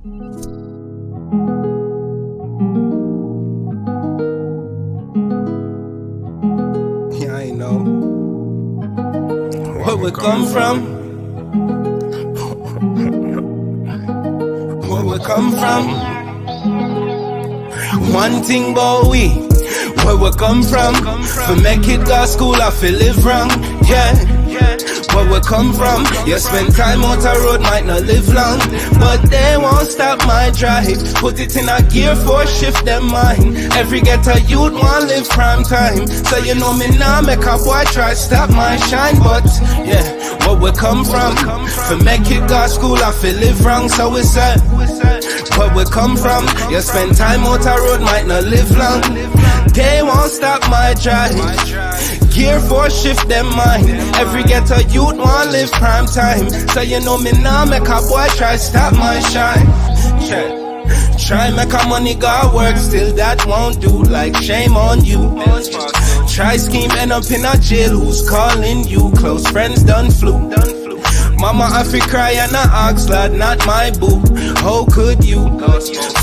Yeah, I know where we come from. Where we come from. One thing about we, where we come from. For make it go school, I feel live wrong. Yeah. Where we come from, you spend time out the road, might not live long, but they won't stop my drive. Put it in a gear for shift them mind. Every ghetto youth want live prime time. So you know me now, make a boy try stop my shine. But yeah, where we come from, for make it go school, I feel live wrong. So we said, where we come from, you spend time out the road, might not live long. They won't stop my drive. Gear for shift them mind. Every ghetto youth want live prime time. So you know me now, make a boy try stop my shine. Try make a money go work, still that won't do. Like shame on you. Try scheme, end up in a jail. Who's calling you? Close friends done flew. Mama I fi cry and I ask, lad, not my boo. How could you?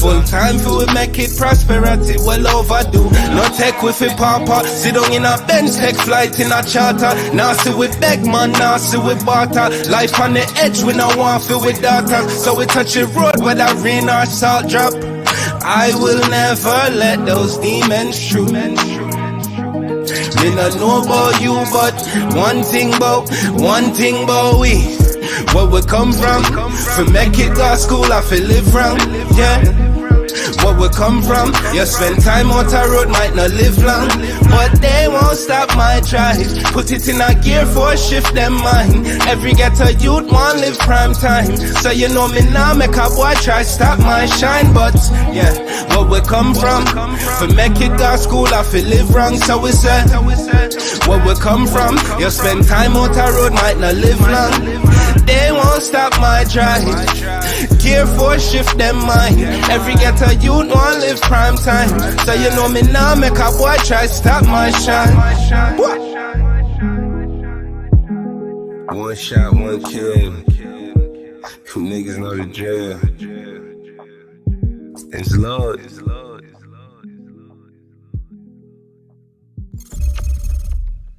Full time for we make it prosperity well overdue. No tech with it papa, sit down in a Benz, take flight in a charter. Now see we beg man, now see we barter. Life on the edge, we no want feel with data. So we touch the road whether rain or salt drop. I will never let those demons shoot. Me not know about you, but one thing about we. Where we come from, for make it go school, I feel live wrong, yeah. Where we come from, you spend time out the road, might not live long, but they won't stop my drive. Put it in a gear for shift them mind. Every ghetto youth want live prime time. So you know me now, make a boy try stop my shine. But yeah, where we come from, for make it go school, I feel live wrong. So we said, where we come from, you spend time out the road, might not live long. They won't stop my drive. Gear for shift them mind. Every ghetto youth want live prime time. So you know me now, make a boy try stop my shine. What? One shot, one kill. You niggas know the drill. It's LAUD.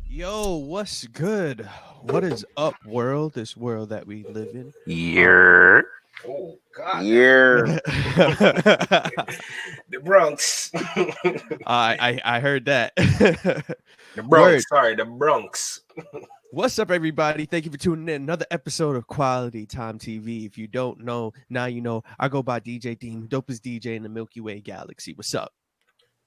Yo, what's good? What is up, world? This world that we live in. Yeah. Oh God. Yeah. The Bronx. I heard that. The Bronx. Sorry, the Bronx. What's up, everybody? Thank you for tuning in. Another episode of Quality Time TV. If you don't know, now you know. I go by DJ Deem, dopest DJ in the Milky Way galaxy. What's up?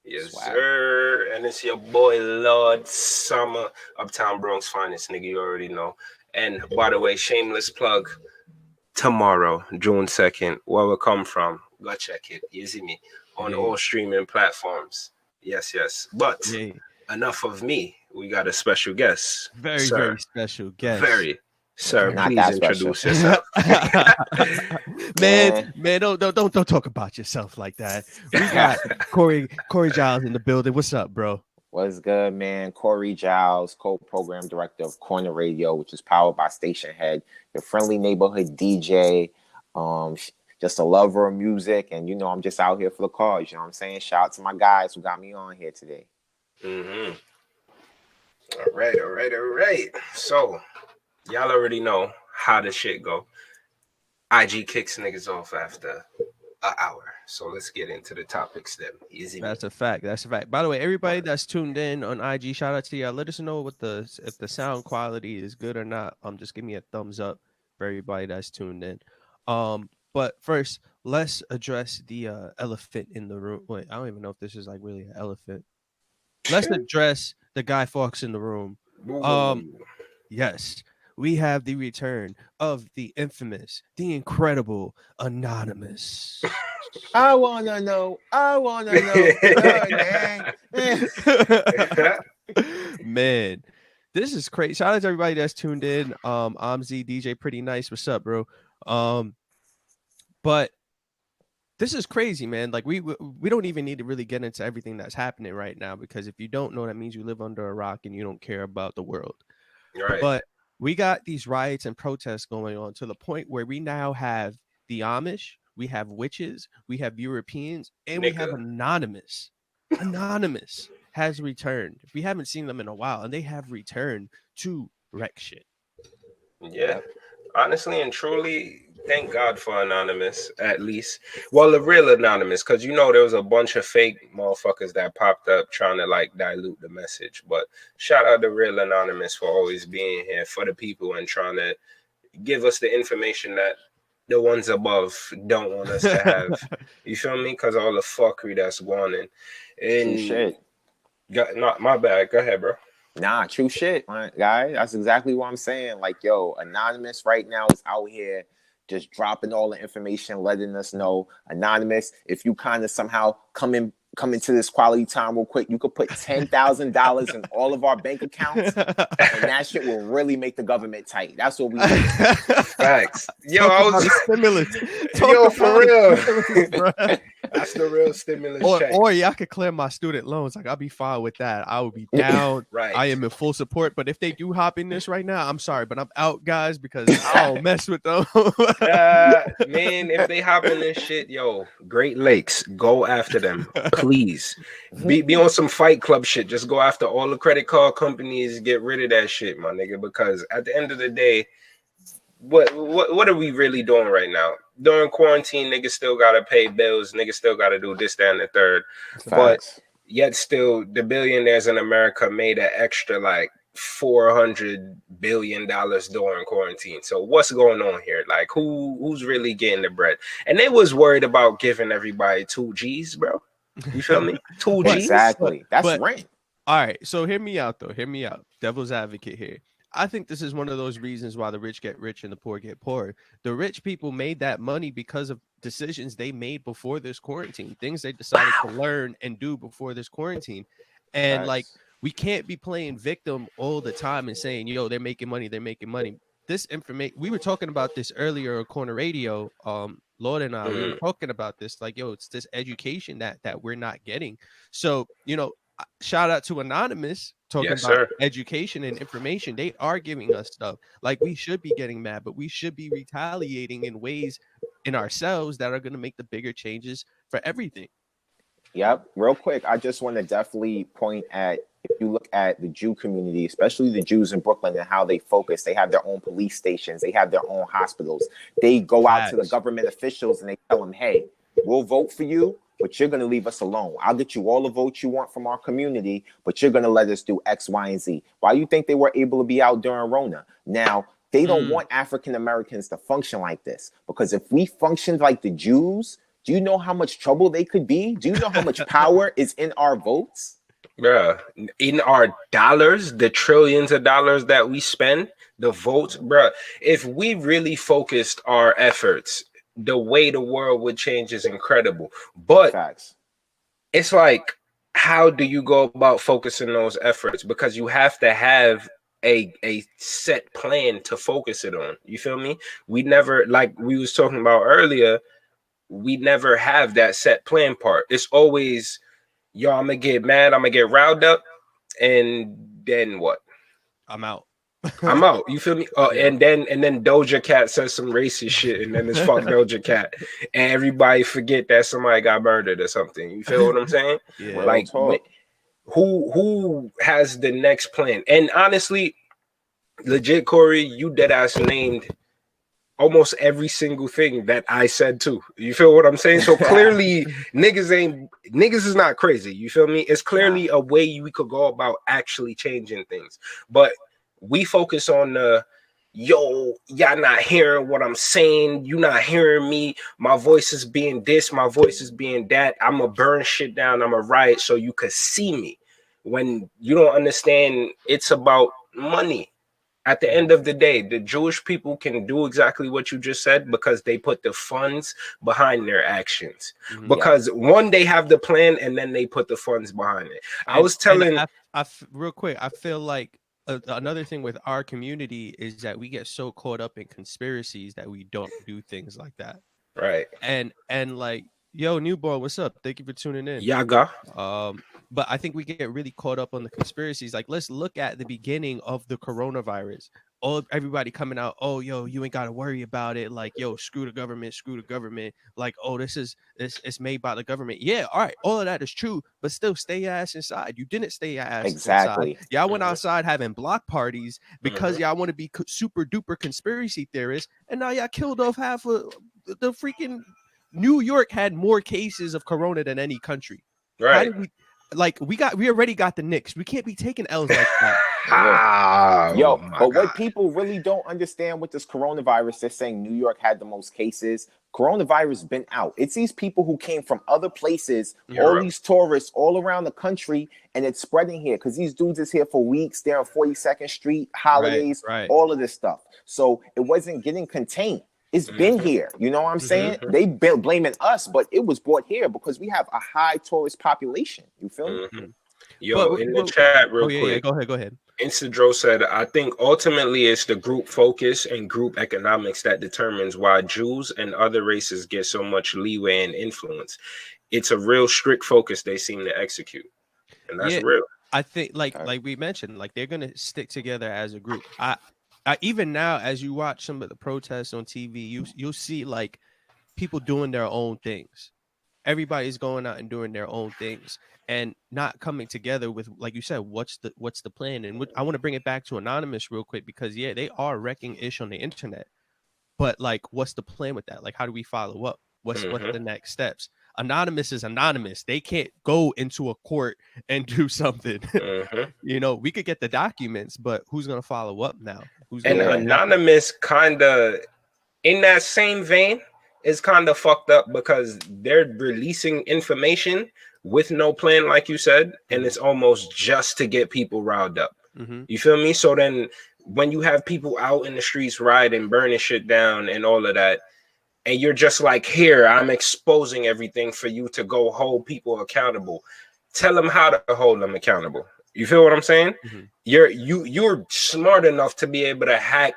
Yes, sir. And it's your boy LAUD Summer, Uptown Bronx finest nigga. You already know. And by the way, shameless plug. Tomorrow, June 2nd, where we come from, go check it. You see me on all streaming platforms. Yes. But enough of me. We got a special guest. Very special guest. Sir, please introduce yourself. man, don't talk about yourself like that. We got Corey Giles in the building. What's up, bro? What's good, man? Corey Giles, co-program director of Corner Radio, which is powered by Station Head, your friendly neighborhood DJ, just a lover of music, and I'm just out here for the cause. You know what I'm saying? Shout out to my guys who got me on here today. Mm-hmm. All right. So, y'all already know how the shit go. IG kicks niggas off after an hour. So let's get into the topics then. Easy. That's a fact. By the way, everybody that's tuned in on IG, shout out to y'all. Let us know if the sound quality is good or not. Just give me a thumbs up for everybody that's tuned in. But first, let's address the elephant in the room. Wait, I don't even know if this is like really an elephant. Let's address the Guy Fawkes in the room. Yes. We have the return of the infamous, the incredible Anonymous. I wanna know. Man, this is crazy. Shout out to everybody that's tuned in. I'm Z DJ Pretty Nice. What's up, bro? But this is crazy, man. Like we don't even need to really get into everything that's happening right now, because if you don't know, that means you live under a rock and you don't care about the world. Right. But we got these riots and protests going on to the point where we now have the Amish, we have witches, we have Europeans, and we have Anonymous. Anonymous has returned. We haven't seen them in a while, and they have returned to wreck shit. Yeah. Honestly and truly, thank God for Anonymous, at least. Well, the real Anonymous, because you know there was a bunch of fake motherfuckers that popped up trying to like dilute the message. But shout out to real Anonymous for always being here for the people and trying to give us the information that the ones above don't want us to have. You feel me? Because all the fuckery that's going in. And true shit. Not my bad. Go ahead, bro. Nah, true shit, my guy. That's exactly what I'm saying. Like, yo, Anonymous right now is out here just dropping all the information, letting us know. Anonymous, if you kind of somehow come into this quality time real quick, you could put $10,000 in all of our bank accounts, and that shit will really make the government tight. That's what we need. Facts. Yo, I was stimulus. Yo, for real. That's the real stimulus check. Or y'all could clear my student loans. Like, I'll be fine with that. I would be down. Right. I am in full support. But if they do hop in this right now, I'm sorry, but I'm out, guys, because I don't mess with them. Man, if they hop in this shit, yo, Great Lakes, go after them, please. Be on some Fight Club shit. Just go after all the credit card companies. Get rid of that shit, my nigga. Because at the end of the day, what are we really doing right now? During quarantine, niggas still gotta pay bills. Niggas still gotta do this, that, and the third. Facts. But yet still, the billionaires in America made an extra like $400 billion during quarantine. So what's going on here? Like, who's really getting the bread? And they was worried about giving everybody 2 G's, bro. You feel me? 2 G's. Exactly. That's rent. All right. So hear me out, though. Hear me out. Devil's advocate here. I think this is one of those reasons why the rich get rich and the poor get poor. The rich people made that money because of decisions they made before this quarantine, things they decided to learn and do before this quarantine. And like, we can't be playing victim all the time and saying, yo, they're making money. They're making money. This information, we were talking about this earlier on Corner Radio. LAUD and I we were talking about this, like, yo, it's this education that we're not getting. So, you know, shout out to Anonymous talking about education and information. They are giving us stuff. Like, we should be getting mad, but we should be retaliating in ways in ourselves that are going to make the bigger changes for everything. Yep. Real quick, I just want to definitely point at, if you look at the Jew community, especially the Jews in Brooklyn and how they focus, they have their own police stations, they have their own hospitals. They go out to the government officials and they tell them, hey, we'll vote for you, but you're going to leave us alone. I'll get you all the votes you want from our community, but you're going to let us do X, Y, and Z. Why do you think they were able to be out during Rona? Now, they don't want African Americans to function like this, because if we functioned like the Jews, do you know how much trouble they could be? Do you know how much power is in our votes? Bruh, in our dollars, the trillions of dollars that we spend, the votes, bruh. If we really focused our efforts, the way the world would change is incredible. But it's like, how do you go about focusing those efforts? Because you have to have a set plan to focus it on. You feel me? We never, like we was talking about earlier, we never have that set plan part. It's always, yo, I'm gonna get mad, I'm gonna get riled up, and then what? I'm out. I'm out. You feel me? And then Doja Cat says some racist shit, and then it's fuck Doja Cat, and everybody forget that somebody got murdered or something. You feel what I'm saying? Yeah. Like, who has the next plan? And honestly, legit, Corey, you dead ass named almost every single thing that I said too. You feel what I'm saying? So clearly niggas is not crazy. You feel me? It's clearly a way we could go about actually changing things. But we focus on the, yo, y'all not hearing what I'm saying. You not hearing me. My voice is being this. My voice is being that. I'm going to burn shit down. I'm going to riot so you could see me. When you don't understand, it's about money. At the end of the day, the Jewish people can do exactly what you just said because they put the funds behind their actions. Because one, they have the plan, and then they put the funds behind it. I was telling... real quick, I feel like another thing with our community is that we get so caught up in conspiracies that we don't do things like that. Right. And like, yo, newborn, what's up? Thank you for tuning in. Yaga. But I think we get really caught up on the conspiracies. Like, let's look at the beginning of the coronavirus. everybody coming out, oh, yo, you ain't got to worry about it. Like, yo, screw the government, screw the government. Like, oh, it's made by the government. Yeah, all right, all of that is true, but still stay your ass inside. You didn't stay your ass inside. Exactly. Y'all went outside having block parties because y'all want to be super duper conspiracy theorists, and now y'all killed off half of the freaking New York had more cases of corona than any country. Right. How did we already got the Knicks. We can't be taking L's like that. Yo, but what people really don't understand with this coronavirus, they're saying New York had the most cases. Coronavirus been out. It's these people who came from other places, all these tourists all around the country, and it's spreading here because these dudes is here for weeks. They're on 42nd Street, holidays, all of this stuff. So it wasn't getting contained. It's been here. You know what I'm saying? They been blaming us, but it was brought here because we have a high tourist population. You feel me? Yo, in the chat real quick. Yeah, go ahead. Instadro said, I think ultimately it's the group focus and group economics that determines why Jews and other races get so much leeway and influence. It's a real strict focus they seem to execute. And that's real. I think like we mentioned, like they're gonna stick together as a group. I even now, as you watch some of the protests on TV, you'll see like people doing their own things. Everybody's going out and doing their own things and not coming together with, like you said, what's the plan? And I want to bring it back to Anonymous real quick because they are wrecking ish on the internet, but like, what's the plan with that? Like, how do we follow up? What's the next steps? Anonymous is anonymous. They can't go into a court and do something. You know, we could get the documents, but who's gonna follow up now? Anonymous kind of in that same vein is kind of fucked up because they're releasing information with no plan, like you said, and it's almost just to get people riled up. You feel me? So then when you have people out in the streets rioting, burning shit down and all of that, and you're just like, here, I'm exposing everything for you to go hold people accountable. Tell them how to hold them accountable. You feel what I'm saying? You're smart enough to be able to hack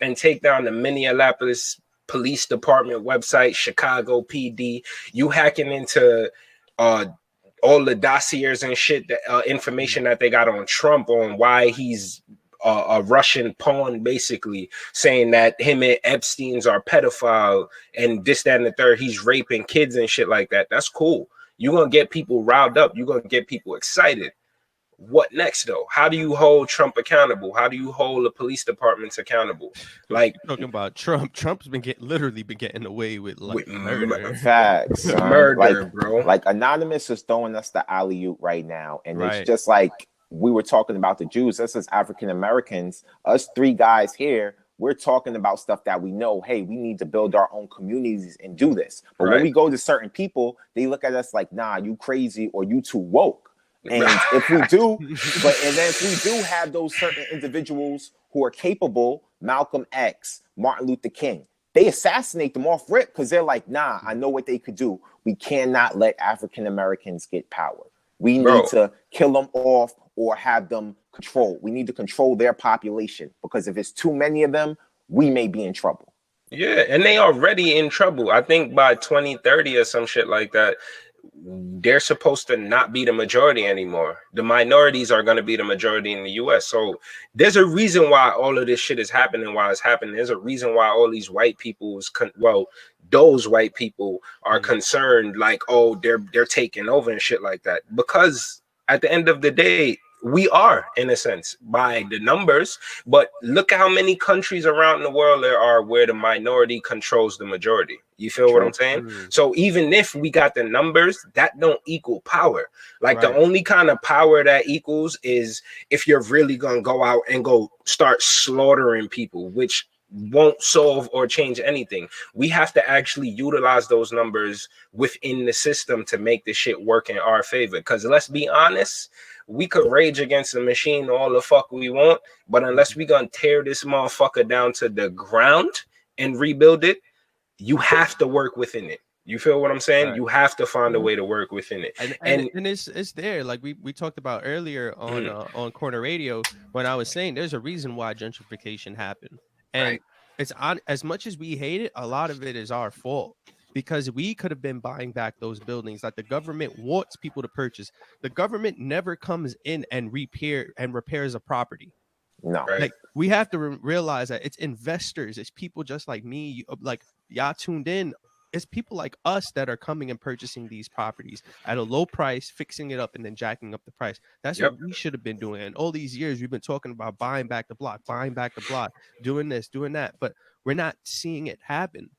and take down the Minneapolis Police Department website, Chicago PD. You hacking into all the dossiers and shit, that information that they got on Trump on why he's a Russian pawn, basically saying that him and Epstein's are pedophile and this, that, and the third. He's raping kids and shit like that. That's cool. You're going to get people riled up. You're going to get people excited. What next, though? How do you hold Trump accountable? How do you hold the police departments accountable? Like, talking about Trump. Trump's been literally been getting away with like murder. Facts, murder, bro. Like Anonymous is throwing us the alley-oop right now, and it's just like we were talking about the Jews. Us as African Americans, us three guys here, we're talking about stuff that we know. Hey, we need to build our own communities and do this. But when we go to certain people, they look at us like, nah, you crazy or you too woke. And if we do, if we do have those certain individuals who are capable, Malcolm X, Martin Luther King, they assassinate them off rip because they're like, nah, I know what they could do. We cannot let African Americans get power. We need to kill them off or have them control. We need to control their population because if it's too many of them, we may be in trouble. Yeah, and they already in trouble. I think by 2030 or some shit like that, they're supposed to not be the majority anymore. The minorities are going to be the majority in the US. So there's a reason why all of this shit is happening, why it's happening. There's a reason why all these white people those white people are concerned, like, oh, they're taking over and shit like that. Because at the end of the day, we are, in a sense, by the numbers. But look how many countries around the world there are where the minority controls the majority. You feel what I'm saying? So even if we got the numbers, that don't equal power. Like the only kind of power that equals is if you're really gonna go out and go start slaughtering people, which won't solve or change anything. We have to actually utilize those numbers within the system to make the shit work in our favor. Because let's be honest, we could rage against the machine all the fuck we want, but unless we gonna tear this motherfucker down to the ground and rebuild it, you have to work within it. You feel what I'm saying? You have to find a way to work within it. And it's there. Like we talked about earlier on Corner Radio when I was saying there's a reason why gentrification happened. And it's on, as much as we hate it, a lot of it is our fault. Because we could have been buying back those buildings that the government wants people to purchase. The government never comes in and repairs a property. No. Right. Like we have to realize that it's investors, it's people just like me, like y'all tuned in. It's people like us that are coming and purchasing these properties at a low price, fixing it up, and then jacking up the price. That's Yep. what we should have been doing. And all these years, we've been talking about buying back the block, doing this, doing that, but we're not seeing it happen.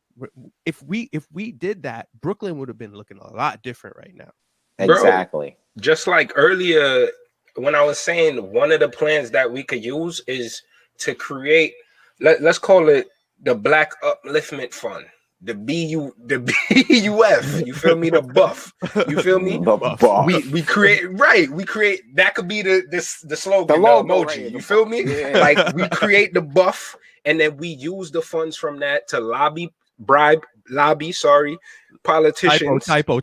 If we did that, Brooklyn would have been looking a lot different right now. Exactly. Bro, just like earlier when I was saying one of the plans that we could use is to create, let's call it the Black Upliftment Fund. The BUF, you feel me? The buff, you feel me? The buff. We create that could be the slogan, the logo, emoji. right? You feel me? Yeah. Like we create the buff, and then we use the funds from that to lobby politicians. Typo.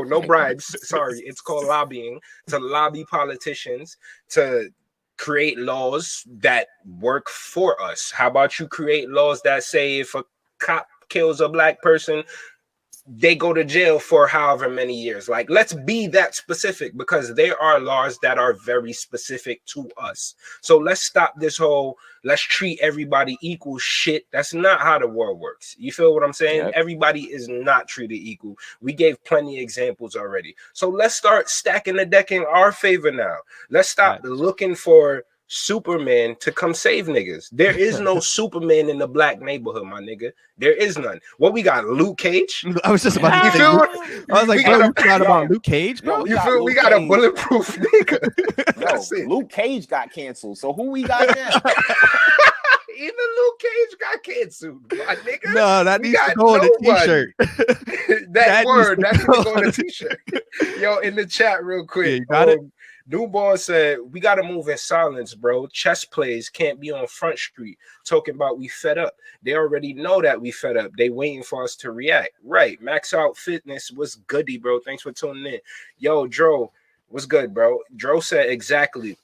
No bribes. Sorry, it's called lobbying, to lobby politicians to create laws that work for us. How about you create laws that say if a cop kills a black person, they go to jail for however many years? Like, let's be that specific, because there are laws that are very specific to us. So let's stop this whole let's treat everybody equal shit. That's not how the world works. You feel what I'm saying? Yep. Everybody is not treated equal. We gave plenty of examples already. So let's start stacking the deck in our favor now. Let's stop looking for Superman to come save niggas. There is no Superman in the black neighborhood, my nigga. There is none. What we got? Luke Cage? I was just about to say, I was like, bro, you forgot about Luke Cage, bro? You feel we got a bulletproof nigga. That's it. Luke Cage got canceled. So who we got now? Even Luke Cage got canceled, my nigga. No, that needs to go on a t-shirt. that word, that needs to go on a t-shirt. Yo, in the chat real quick. Yeah, you got it? Newborn said, we got to move in silence, bro. Chess plays can't be on Front Street talking about we fed up. They already know that we fed up. They waiting for us to react. Right. Max Out Fitness was goody, bro. Thanks for tuning in. Yo, Dro, what's good, bro? Dro said exactly.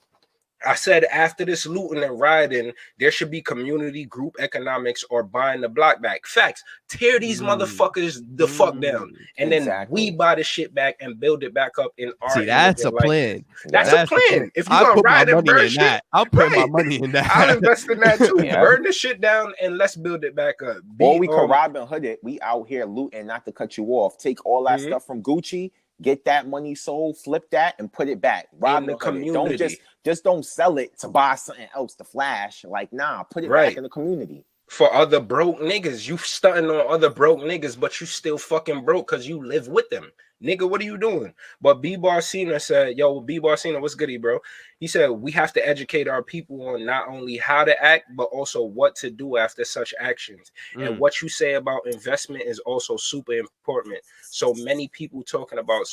I said after this looting and rioting, there should be community group economics or buying the block back. Facts. Tear these motherfuckers the fuck down. And then we buy the shit back and build it back up in our See, that's a plan. That's a plan. If you're I'll gonna riot and burn shit, I'll put my money in that. I'll invest in that too. Burn the shit down and let's build it back up. Or we could Robin Hood it. We out here looting, not to cut you off. Take all that stuff from Gucci, get that money sold, flip that, and put it back. Rob the community. Don't just don't sell it to buy something else to flash. Like, nah, put it back in the community. For other broke niggas, you stunting on other broke niggas, but you still fucking broke because you live with them. Nigga, what are you doing? But B Barcina said, yo, B Barcina, what's goody, bro? He said, we have to educate our people on not only how to act, but also what to do after such actions. And what you say about investment is also super important. So many people talking about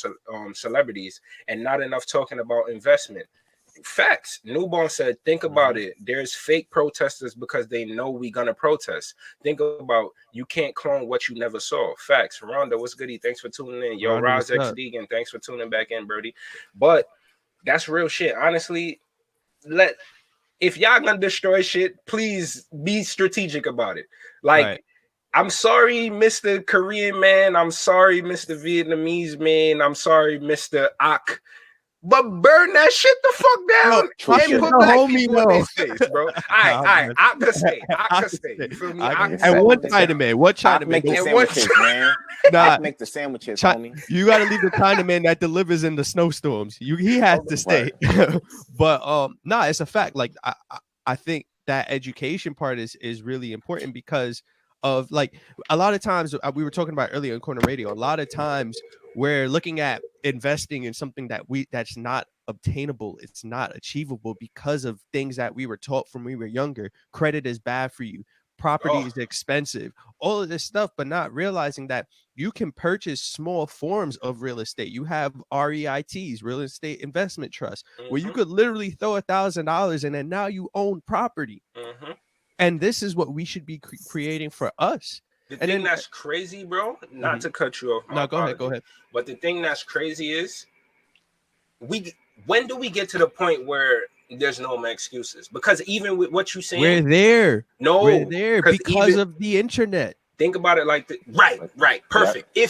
celebrities and not enough talking about investment. Facts. Newborn said, think about it. There's fake protesters because they know we gonna protest. Think about, you can't clone what you never saw. Facts. Rhonda, what's goody? Thanks for tuning in. Yo, Roz X Deegan, thanks for tuning back in, Birdie. But that's real shit. Honestly, if y'all gonna destroy shit, please be strategic about it. Like, I'm sorry, Mr. Korean man. I'm sorry, Mr. Vietnamese man. I'm sorry, Mr. Ak. But burn that shit the fuck down and put black people in their space, bro. I could stay. You feel me? And one Chinaman, make the sandwiches, man. Nah, make the sandwiches, homie. You got to leave the Chinaman that delivers in the snowstorms. He has to stay. But it's a fact. Like I think that education part is really important because of, like, a lot of times we were talking about earlier in Corner Radio. A lot of times we're looking at investing in something that's not obtainable. It's not achievable because of things that we were taught from when we were younger. Credit is bad for you. Property is expensive. All of this stuff, but not realizing that you can purchase small forms of real estate. You have REITs, real estate investment trusts, where you could literally throw $1,000 in and now you own property. And this is what we should be creating for us. The thing that's crazy, bro, not to cut you off. No, go ahead. But the thing that's crazy is, when do we get to the point where there's no more excuses? Because even with what you're saying, we're there. No, we're there because of the internet. Think about it like that. Right. Perfect. Yeah.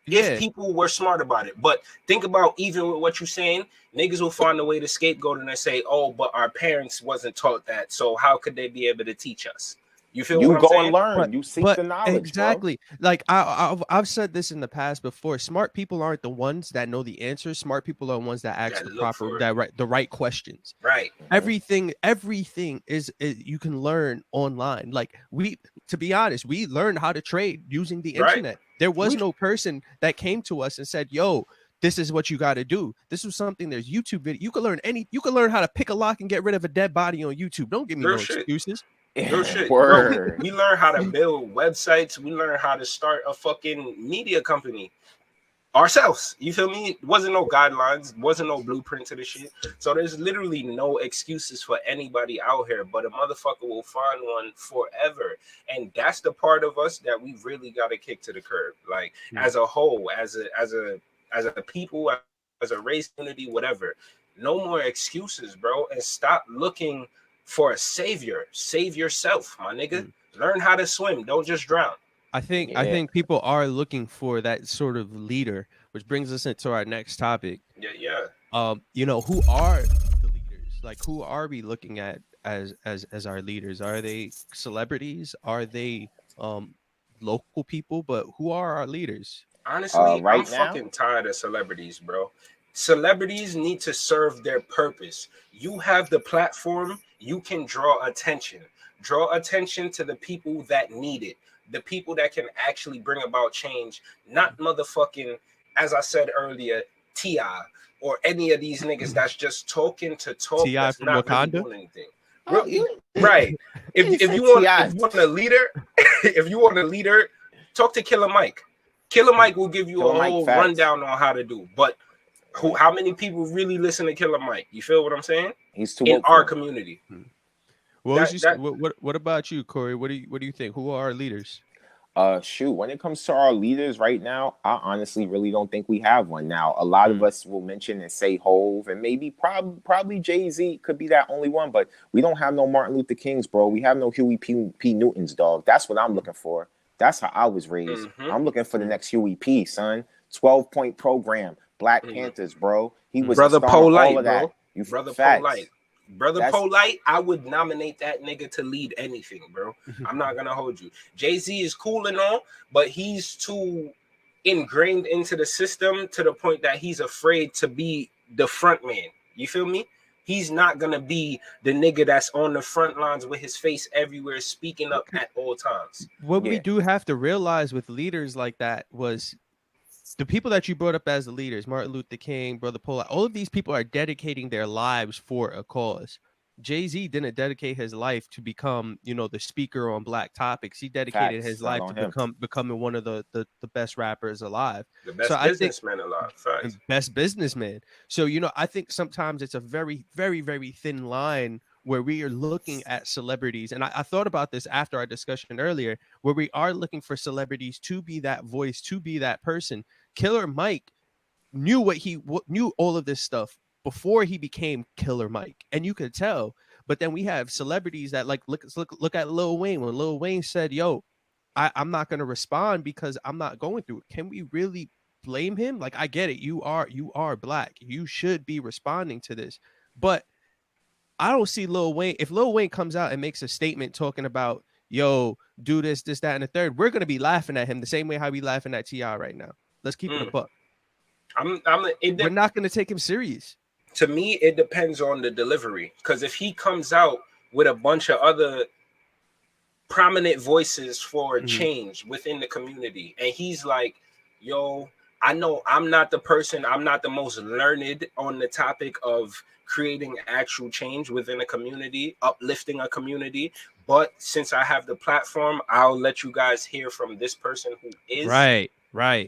If people were smart about it, but think about even with what you're saying, niggas will find a way to scapegoat and they say, "Oh, but our parents wasn't taught that, so how could they be able to teach us?" You feel what I'm go saying? and learn. You seek the knowledge, exactly. bro. Like I've said this in the past before. Smart people aren't the ones that know the answers. Smart people are the ones that ask the right questions. Right. Everything is you can learn online. Like to be honest, we learned how to trade using the internet. There was no person that came to us and said, "Yo, this is what you got to do." This was something. There's YouTube video. You can learn how to pick a lock and get rid of a dead body on YouTube. Don't give me excuses. Real shit. Word. Bro, we learn how to build websites. We learn how to start a fucking media company ourselves. You feel me? Wasn't no guidelines, wasn't no blueprint to the shit. So there's literally no excuses for anybody out here, but a motherfucker will find one forever. And that's the part of us that we really got to kick to the curb. Like as a whole, as a people, as a race, community, whatever. No more excuses, bro. And stop looking for a savior. Save yourself, my nigga. Learn how to swim. Don't just drown. I think people are looking for that sort of leader, which brings us into our next topic. Yeah. You know, who are the leaders? Like, who are we looking at as our leaders? Are they celebrities? Are they local people? But who are our leaders? Honestly, I'm fucking tired of celebrities, bro. Celebrities need to serve their purpose. You have the platform, you can draw attention. Draw attention to the people that need it. The people that can actually bring about change, not motherfucking, as I said earlier, T.I. or any of these niggas that's just talking to talk. T.I. from not Wakanda? really doing anything. Right. If you want a leader, if you want a leader, talk to Killer Mike. Killer Mike will give you a whole rundown on how to do. But how many people really listen to Killer Mike? You feel what I'm saying? He's too in our community. What about you, Corey? What do you think? Who are our leaders? When it comes to our leaders right now, I honestly really don't think we have one. Now, a lot of us will mention and say Hove, and maybe probably Jay-Z could be that only one, but we don't have no Martin Luther Kings, bro. We have no Huey P. Newtons, dog. That's what I'm looking for. That's how I was raised. I'm looking for the next Huey P, son. 12-point program, Black Panthers, bro. He was Brother Polite, bro. Brother Polite. Brother Polite, I would nominate that nigga to lead anything, bro. I'm not gonna hold you. Jay-Z is cool and all, but he's too ingrained into the system to the point that he's afraid to be the front man. You feel me? He's not gonna be the nigga that's on the front lines with his face everywhere, speaking up at all times. What we do have to realize with leaders like that was the people that you brought up as the leaders, Martin Luther King, Brother Polite, all of these people are dedicating their lives for a cause. Jay-Z didn't dedicate his life to become, the speaker on black topics. He dedicated his life to becoming one of the best rappers alive. The best businessman alive. Facts. Best businessman. So, I think sometimes it's a very, very, very thin line where we are looking at celebrities. And I thought about this after our discussion earlier, where we are looking for celebrities to be that voice, to be that person. Killer Mike knew knew all of this stuff before he became Killer Mike, and you could tell. But then we have celebrities that look at Lil Wayne. When Lil Wayne said, "Yo, I'm not going to respond because I'm not going through it," can we really blame him? Like, I get it, you are black, you should be responding to this, but I don't see Lil Wayne. If Lil Wayne comes out and makes a statement talking about, "Yo, do this, that, and the third," we're gonna be laughing at him the same way how we laughing at T.I. right now. Let's keep it a buck. We're not gonna take him serious. To me, it depends on the delivery. Because if he comes out with a bunch of other prominent voices for change within the community, and he's like, "Yo, I know I'm not the person, I'm not the most learned on the topic of creating actual change within a community, uplifting a community, but since I have the platform, I'll let you guys hear from this person who is." Right. Bang.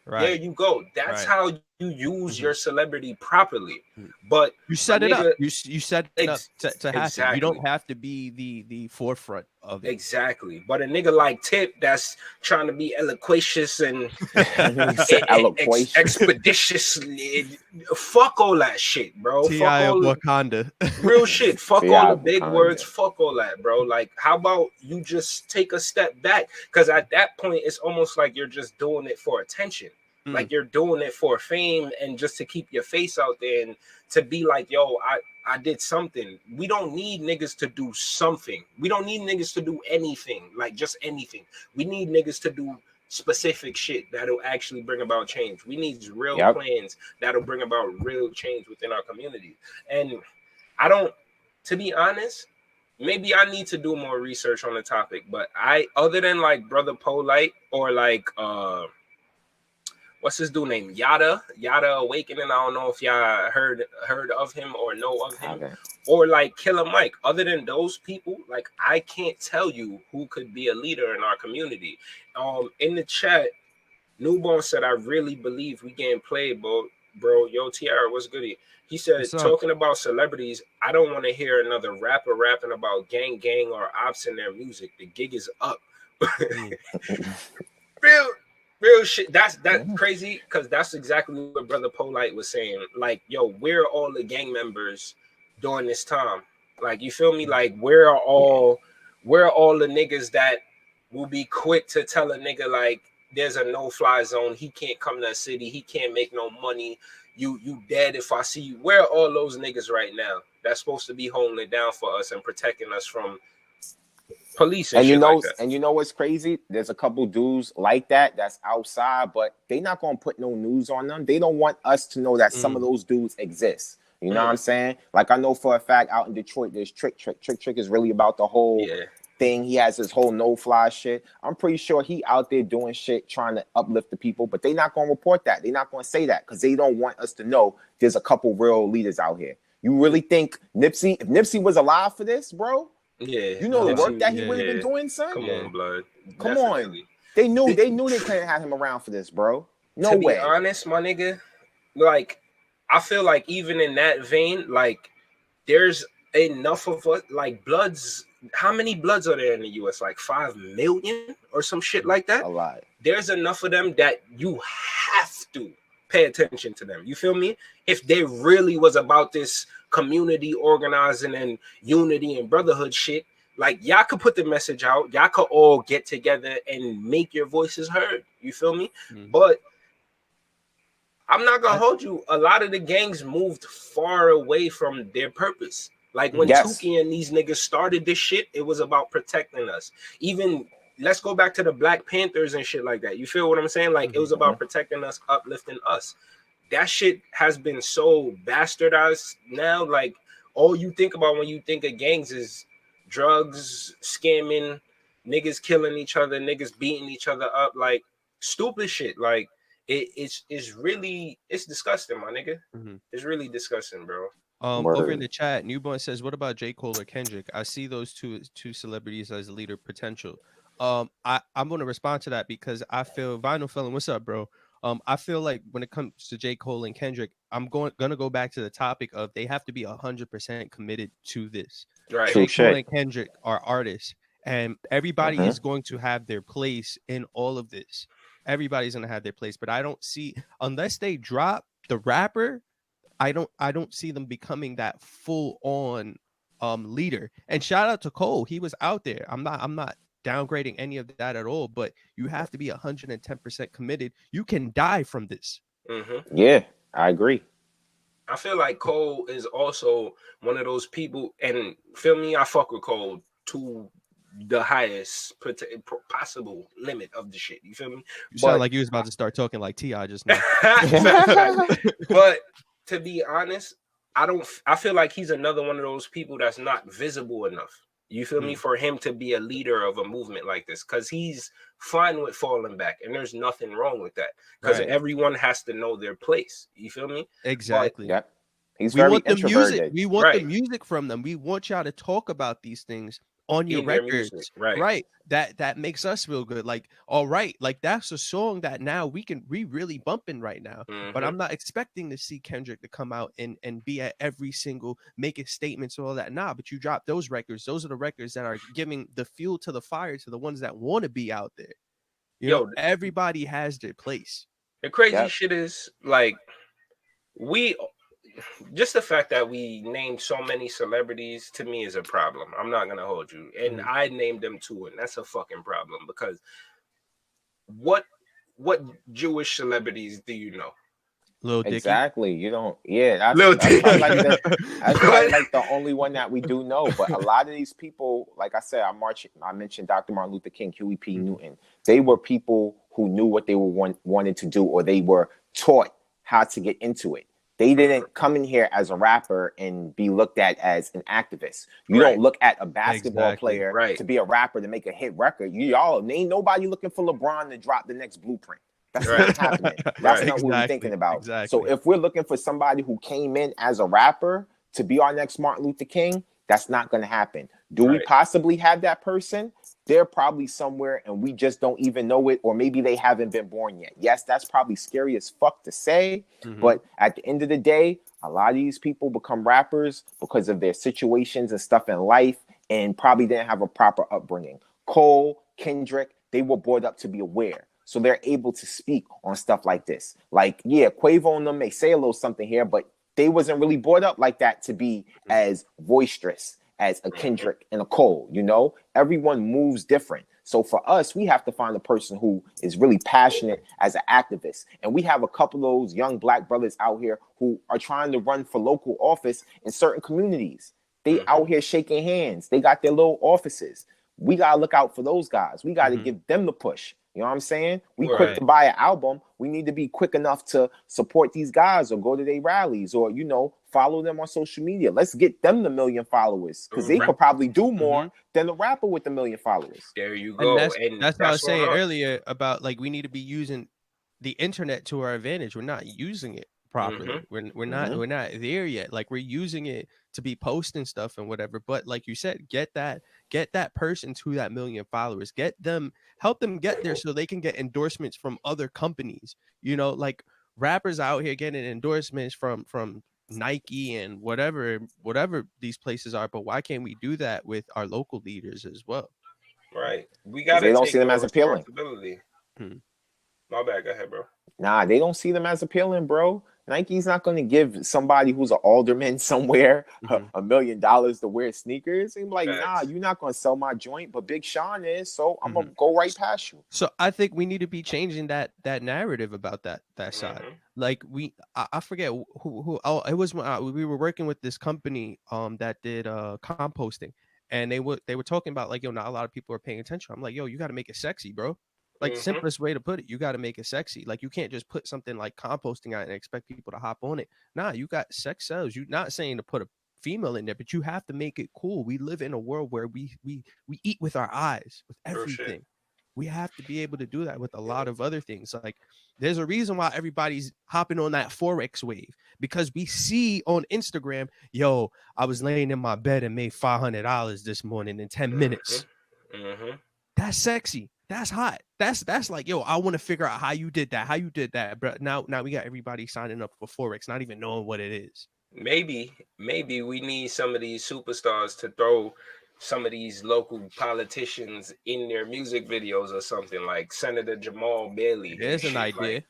Right. There you go. That's how use your celebrity properly. But you set it up. You set it up to happen. Exactly. You don't have to be the forefront of it. Exactly. But a nigga like Tip that's trying to be eloquentious and expeditious, fuck all that shit, bro. T.I. of Wakanda. Real shit. Fuck all the big words. Fuck all that, bro. Like, how about you just take a step back? Because at that point, it's almost like you're just doing it for attention. Like you're doing it for fame and just to keep your face out there and to be like, yo, I did something. We don't need niggas to do something. We don't need niggas to do anything, like just anything. We need niggas to do specific shit that'll actually bring about change. We need real plans that'll bring about real change within our community. And I don't, to be honest, maybe I need to do more research on the topic, but other than like Brother Polite or like, what's his dude name? Yada Awakening. I don't know if y'all heard of him or know of him. Okay. Or like Killer Mike. Other than those people, like I can't tell you who could be a leader in our community. In the chat, Newborn said, I really believe we getting played, bro. Yo, Tiara, what's goody? He said, talking about celebrities, I don't want to hear another rapper rapping about gang or ops in their music. The gig is up. Real shit. That's crazy because that's exactly what Brother Polite was saying. Like, yo, where are all the gang members during this time? Like, you feel me? Like, where are all the niggas that will be quick to tell a nigga like there's a no-fly zone, he can't come to the city, he can't make no money, you dead if I see you. Where are all those niggas right now that's supposed to be holding it down for us and protecting us from police and you know what's crazy? There's a couple dudes like that's outside, but they not gonna put no news on them. They don't want us to know that some of those dudes exist. You know what I'm saying? Like I know for a fact out in Detroit, there's Trick is really about the whole thing. He has his whole no-fly shit. I'm pretty sure he out there doing shit, trying to uplift the people, but they not gonna report that. They not gonna say that because they don't want us to know there's a couple real leaders out here. You really think if Nipsey was alive for this, bro? Yeah, you know the work that he would have been doing, son. Come on, blood. Come on. They knew they couldn't have him around for this, bro. No way. To be honest, my nigga, like I feel like even in that vein, like there's enough of us, like bloods. How many bloods are there in the US? Like 5 million or some shit like that. A lot. There's enough of them that you have to pay attention to them. You feel me? If they really was about this community organizing and unity and brotherhood shit, like y'all could put the message out, y'all could all get together and make your voices heard. You feel me? But I'm not gonna hold you, a lot of the gangs moved far away from their purpose. Like when Tuki and these niggas started this shit, it was about protecting us. Even let's go back to the Black Panthers and shit like that. You feel what I'm saying? Like it was about protecting us, uplifting us. That shit has been so bastardized now. Like all you think about when you think of gangs is drugs, scamming, niggas killing each other, niggas beating each other up, like stupid shit. Like it's really disgusting, my nigga. It's really disgusting, bro. Over in the chat, Newborn says, "What about J. Cole or Kendrick? I see those two celebrities as leader potential." I'm going to respond to that because I feel Vinyl Felon. What's up, bro? I feel like when it comes to J. Cole and Kendrick, I'm gonna go back to the topic of they have to be 100% committed to this. Right. J. Cole and Kendrick are artists, and everybody is going to have their place in all of this. Everybody's gonna have their place, but I don't see, unless they drop the rapper, I don't see them becoming that full on leader. And shout out to Cole, he was out there. I'm not downgrading any of that at all, but you have to be 110% committed. You can die from this. Yeah, I agree. I feel like Cole is also one of those people, and feel me, I fuck with Cole to the highest possible limit of the shit. You feel me? You sound like you was about to start talking like T.I. just now. But to be honest, I feel like he's another one of those people that's not visible enough. You feel me? For him to be a leader of a movement like this, because he's fine with falling back, and there's nothing wrong with that. Because everyone has to know their place. You feel me? Exactly. He's very want the introverted. music. We want the music from them. We want y'all to talk about these things on your in their records, music, right? right? That makes us feel good. Like, all right, like that's a song that now we really bumping right now. But I'm not expecting to see Kendrick to come out and be at every single making statements or all that. Nah, but you drop those records. Those are the records that are giving the fuel to the fire to the ones that want to be out there. You know, everybody has their place. The crazy shit is like we just the fact that we named so many celebrities to me is a problem. I'm not gonna hold you, and I named them too, and that's a fucking problem because what Jewish celebrities do you know? Lil Dicky. Exactly. You don't. Yeah, that's probably like the only one that we do know. But a lot of these people, like I said, I mentioned Dr. Martin Luther King, Huey P. Newton. They were people who knew what they were wanted to do, or they were taught how to get into it. They didn't come in here as a rapper and be looked at as an activist. You don't look at a basketball player to be a rapper to make a hit record. Y'all ain't nobody looking for LeBron to drop the next Blueprint. That's not happening. That's not what we're thinking about. So if we're looking for somebody who came in as a rapper to be our next Martin Luther King, that's not going to happen. Do we possibly have that person? They're probably somewhere and we just don't even know it, or maybe they haven't been born yet. Yes, that's probably scary as fuck to say, but at the end of the day, a lot of these people become rappers because of their situations and stuff in life and probably didn't have a proper upbringing. Cole, Kendrick, they were brought up to be aware. So they're able to speak on stuff like this. Like, yeah, Quavo and them may say a little something here, but they wasn't really brought up like that to be as boisterous as a Kendrick and a Cole, you know? Everyone moves different. So for us, we have to find a person who is really passionate as an activist. And we have a couple of those young black brothers out here who are trying to run for local office in certain communities. They out here shaking hands. They got their little offices. We got to look out for those guys. We got to give them the push. You know what I'm saying? We quick to buy an album. We need to be quick enough to support these guys or go to their rallies or, you know, follow them on social media. Let's get them the 1 million followers because they could probably do more than the rapper with the 1 million followers. There you go. And that's what I was saying earlier about, like, we need to be using the internet to our advantage. We're not using it properly. We're not there yet. Like, we're using it to be posting stuff and whatever. But like you said, get that person to that 1 million followers. Help them get there so they can get endorsements from other companies. You know, like rappers out here getting endorsements from Nike and whatever these places are. But why can't we do that with our local leaders as well? Right. We got. They don't see them as appealing. My bad. Go ahead, bro. Nah, they don't see them as appealing, bro. Nike's not going to give somebody who's an alderman somewhere $1 million to wear sneakers. And like, nah, you're not going to sell my joint, but Big Sean is, so I'm going to go right past you. So I think we need to be changing that narrative about that side. Like I forget who it was when we were working with this company that did composting, and they were talking about like, yo, not a lot of people are paying attention. I'm like, yo, you got to make it sexy, bro. Like, simplest way to put it, you got to make it sexy. Like, you can't just put something like composting out and expect people to hop on it. Nah, you got sex sells. You're not saying to put a female in there, but you have to make it cool. We live in a world where we eat with our eyes, with everything. We have to be able to do that with a lot of other things. Like, there's a reason why everybody's hopping on that Forex wave, because we see on Instagram, yo, I was laying in my bed and made $500 this morning in 10 minutes. That's sexy. That's hot. That's like, yo, I want to figure out how you did that. But now we got everybody signing up for Forex, not even knowing what it is. Maybe we need some of these superstars to throw some of these local politicians in their music videos or something, like Senator Jamal Bailey. There's an idea. Like,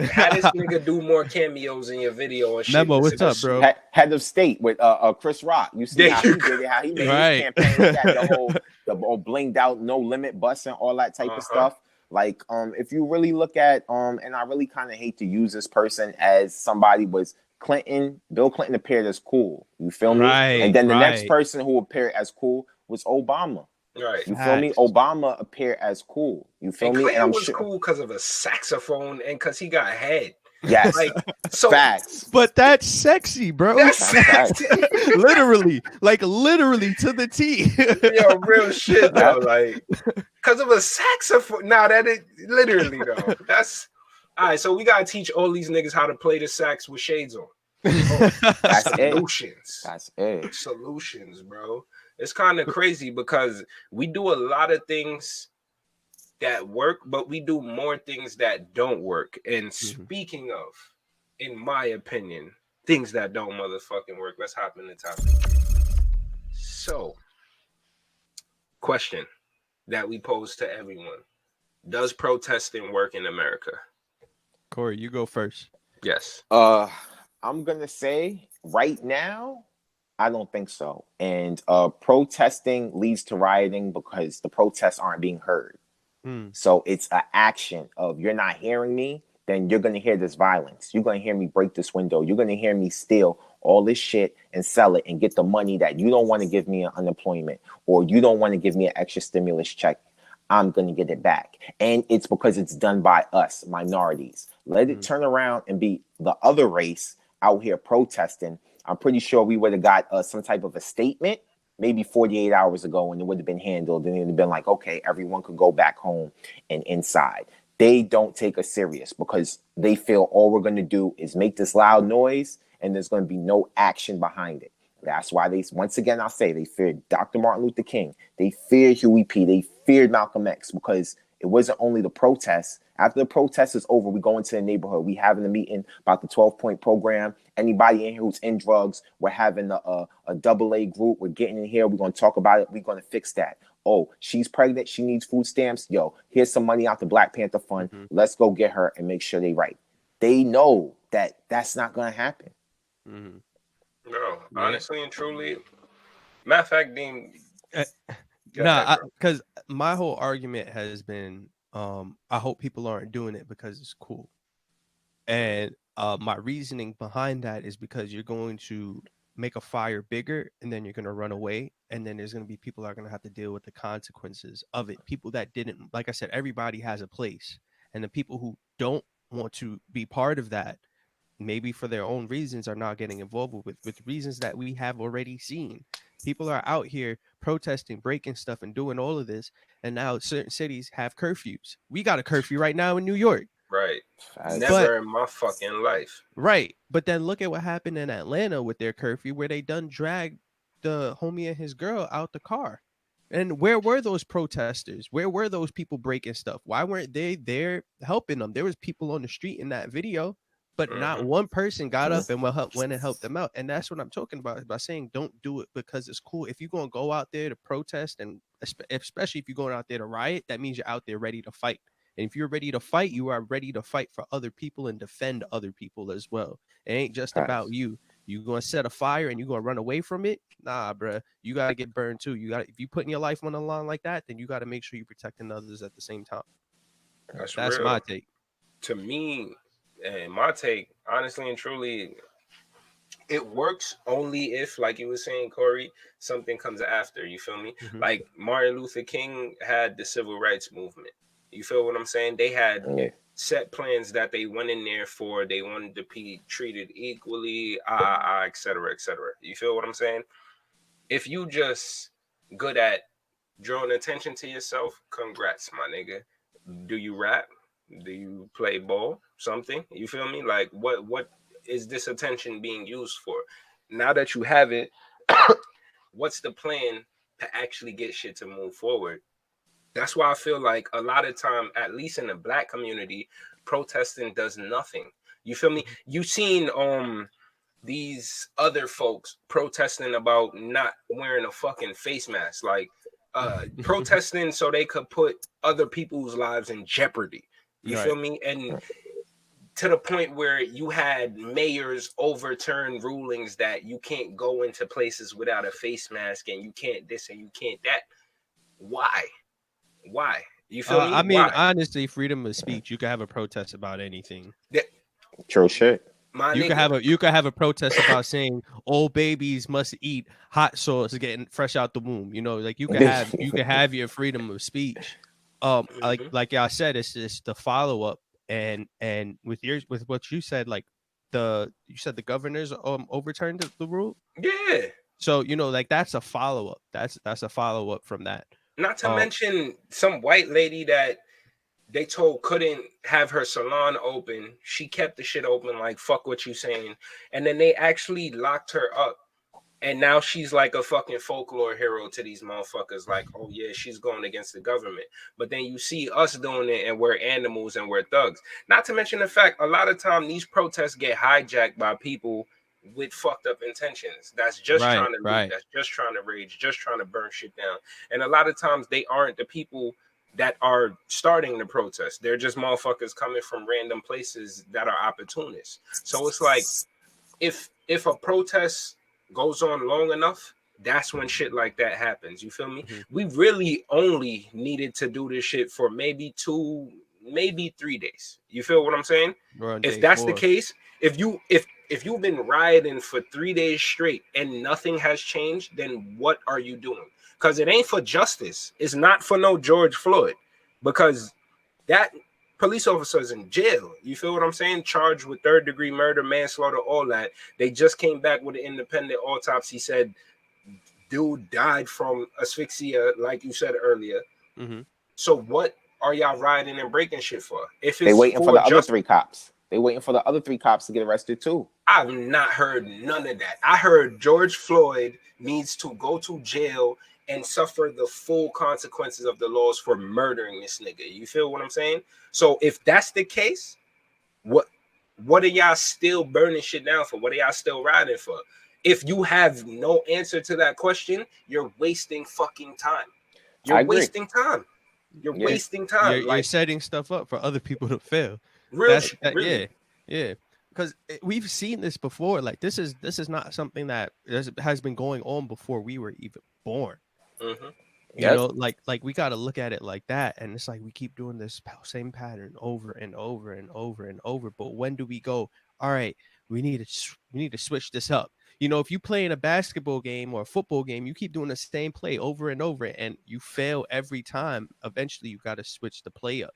have this nigga do more cameos in your video and shit. Memo, what's up, bro? Head of State with Chris Rock. You see how he did it, how he made his campaign with that, the whole blinged out, no limit bus and all that type of stuff. Like, if you really look at, and I really kind of hate to use this person as somebody was Bill Clinton appeared as cool. You feel me? And then the next person who appeared as cool was Obama. Right. You feel me? Obama appeared as cool. You feel me? And I'm was cool because of a saxophone and because he got head. Yes. Like, so facts. But that's sexy, bro. That's sexy. literally to the T. Yo, real shit though. Like, because of a saxophone. Nah, that is literally though. That's all right. So we gotta teach all these niggas how to play the sax with shades on. That's solutions. That's it. Solutions, bro. It's kind of crazy because we do a lot of things that work, but we do more things that don't work. And speaking of, in my opinion, things that don't motherfucking work, let's hop in the topic. So, question that we pose to everyone. Does protesting work in America? Corey, you go first. Yes. I'm gonna say right now, I don't think so. And protesting leads to rioting because the protests aren't being heard. So it's an action of, you're not hearing me, then you're going to hear this violence. You're going to hear me break this window. You're going to hear me steal all this shit and sell it and get the money that you don't want to give me in unemployment, or you don't want to give me an extra stimulus check. I'm going to get it back. And it's because it's done by us, minorities. Let it turn around and be the other race out here protesting. I'm pretty sure we would have got some type of a statement maybe 48 hours ago, and it would have been handled, and it would have been like, okay, everyone could go back home and inside. They don't take us serious because they feel all we're going to do is make this loud noise, and there's going to be no action behind it. That's why they, once again, I'll say, they feared Dr. Martin Luther King. They feared Huey P. They feared Malcolm X, because it wasn't only the protests. After the protest is over, we go into the neighborhood. We having a meeting about the 12-point program. Anybody in here who's in drugs, we're having a AA group. We're getting in here. We're going to talk about it. We're going to fix that. Oh, she's pregnant. She needs food stamps. Yo, here's some money out the Black Panther Fund. Let's go get her and make sure they right. They know that that's not going to happen. No, honestly and truly. Matter of fact, Deem. Because my whole argument has been, I hope people aren't doing it because it's cool. And my reasoning behind that is because you're going to make a fire bigger, and then you're going to run away, and then there's going to be people that are going to have to deal with the consequences of it. People that didn't, like I said, everybody has a place, and the people who don't want to be part of that, maybe for their own reasons, are not getting involved with reasons that we have already seen. People are out here protesting, breaking stuff, and doing all of this, and now certain cities have curfews. We got a curfew right now in New York. Right. Never in my fucking life. Right. But then look at what happened in Atlanta with their curfew, where they done dragged the homie and his girl out the car. And where were those protesters? Where were those people breaking stuff? Why weren't they there helping them? There was people on the street in that video, but not one person got up and went and helped them out. And that's what I'm talking about, by saying don't do it because it's cool. If you're going to go out there to protest, and especially if you're going out there to riot, that means you're out there ready to fight. And if you're ready to fight, you are ready to fight for other people and defend other people as well. It ain't just about you. You going to set a fire and you going to run away from it? Nah, bruh. You got to get burned too. If you putting your life on the line like that, then you got to make sure you're protecting others at the same time. That's my take. To me, and my take, honestly and truly, it works only if, like you were saying, Corey, something comes after. You feel me? Like Martin Luther King had the civil rights movement. You feel what I'm saying? They had set plans that they went in there for. They wanted to be treated equally, et cetera, et cetera. You feel what I'm saying? If you just good at drawing attention to yourself, congrats, my nigga. Do you rap? Do you play ball? Something? You feel me? Like, what is this attention being used for? Now that you have it, what's the plan to actually get shit to move forward? That's why I feel like a lot of time, at least in the Black community, protesting does nothing. You feel me? You seen these other folks protesting about not wearing a fucking face mask, like protesting so they could put other people's lives in jeopardy. You feel me? And to the point where you had mayors overturn rulings that you can't go into places without a face mask, and you can't this and you can't that. Why? You feel me? I mean, honestly, freedom of speech. You can have a protest about anything. True shit. You could have a protest about saying old babies must eat hot sauce getting fresh out the womb. You know, like you can have your freedom of speech. Like I said, it's just the follow up, and with what you said, like you said the governors overturned the rule. Yeah. So like that's a follow up. That's a follow up from that. Not to mention some white lady that they told couldn't have her salon open. She kept the shit open, like, fuck what you saying. And then they actually locked her up And now she's like a fucking folklore hero to these motherfuckers. Like, oh yeah, she's going against the government. But then you see us doing it and we're animals and we're thugs. Not to mention the fact, a lot of time these protests get hijacked by people with fucked up intentions. That's just Right, trying to right. that's just trying to rage, just trying to burn shit down. And a lot of times they aren't the people that are starting the protest. They're just motherfuckers coming from random places that are opportunists. So it's like if a protest goes on long enough, that's when shit like that happens. You feel me? We really only needed to do this shit for maybe 2, maybe 3 days. You feel what I'm saying? If that's the case, if you've been rioting for 3 days straight and nothing has changed, then what are you doing? Because it ain't for justice. It's not for no George Floyd, because that police officers in jail. You feel what I'm saying? Charged with 3rd-degree murder, manslaughter, all that. They just came back with an independent autopsy. Said dude died from asphyxia, like you said earlier. So what are y'all riding and breaking shit for? If it's they waiting for the other 3 cops. They waiting for the other 3 cops to get arrested too. I've not heard none of that. I heard George Floyd needs to go to jail and suffer the full consequences of the laws for murdering this nigga. You feel what I'm saying? So if that's the case, what are y'all still burning shit down for? What are y'all still riding for? If you have no answer to that question, you're wasting fucking time. You're wasting time. You're wasting time. You're setting stuff up for other people to fail. Really? Yeah. Because we've seen this before. Like this is not something that has been going on before we were even born. You know, like we got to look at it like that, and it's like we keep doing this same pattern over and over and over and over. But when do we go? All right, we need to switch this up. You know, if you play in a basketball game or a football game, you keep doing the same play over and over, and you fail every time. Eventually, you got to switch the play up.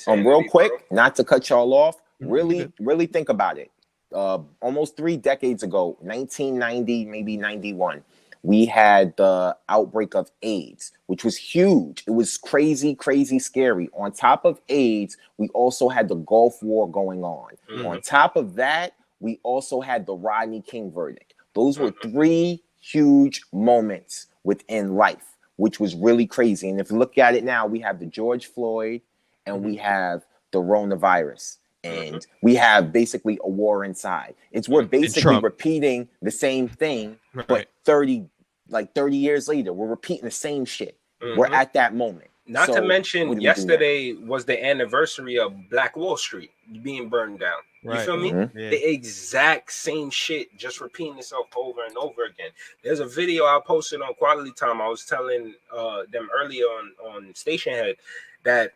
Real quick, not to cut y'all off. Really think about it. Almost 3 decades ago, 1990, maybe 91. We had the outbreak of AIDS, which was huge. It was crazy, crazy scary. On top of AIDS, we also had the Gulf War going on. On top of that, we also had the Rodney King verdict. Those were 3 huge moments within life, which was really crazy. And if you look at it now, we have the George Floyd and we have the coronavirus. And we have basically a war inside. We're basically repeating the same thing, but 30 years later, we're repeating the same shit. We're at that moment. Not to mention, yesterday was the anniversary of Black Wall Street being burned down. You feel me? Yeah. The exact same shit, just repeating itself over and over again. There's a video I posted on Quality Time. I was telling them earlier on Station Head that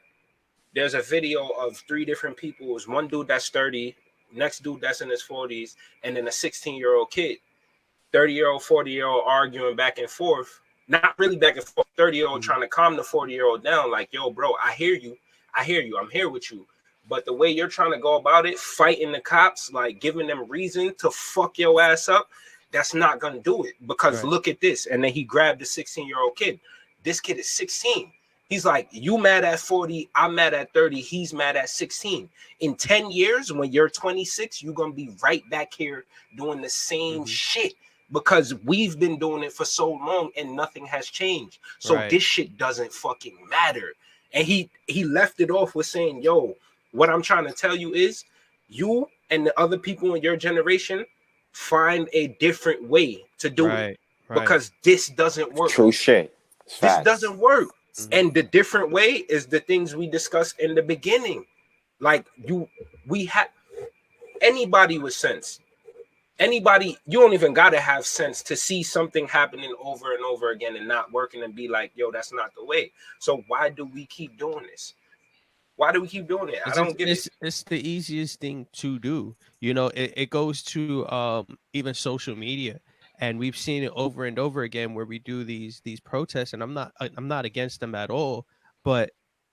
there's a video of 3 different people. It was one dude that's 30, next dude that's in his 40s, and then a 16-year-old kid. 30-year-old, 40-year-old arguing back and forth. Not really back and forth. 30-year-old trying to calm the 40-year-old down. Like, yo, bro, I hear you. I'm here with you. But the way you're trying to go about it, fighting the cops, like giving them reason to fuck your ass up, that's not going to do it. Because look at this. And then he grabbed the 16-year-old kid. This kid is 16. He's like, you mad at 40, I'm mad at 30, he's mad at 16. In 10 years, when you're 26, you're going to be right back here doing the same shit, because we've been doing it for so long and nothing has changed. So this shit doesn't fucking matter. And he left it off with saying, yo, what I'm trying to tell you is you and the other people in your generation find a different way to do it, because this doesn't work. True shit. This doesn't work. And the different way is the things we discussed in the beginning. Like we have anybody with sense. Anybody, you don't even gotta have sense to see something happening over and over again and not working and be like, yo, that's not the way. So why do we keep doing this? Why do we keep doing it? I don't get it. It's the easiest thing to do. You know, it goes to even social media. And we've seen it over and over again where we do these protests, and I'm not against them at all, but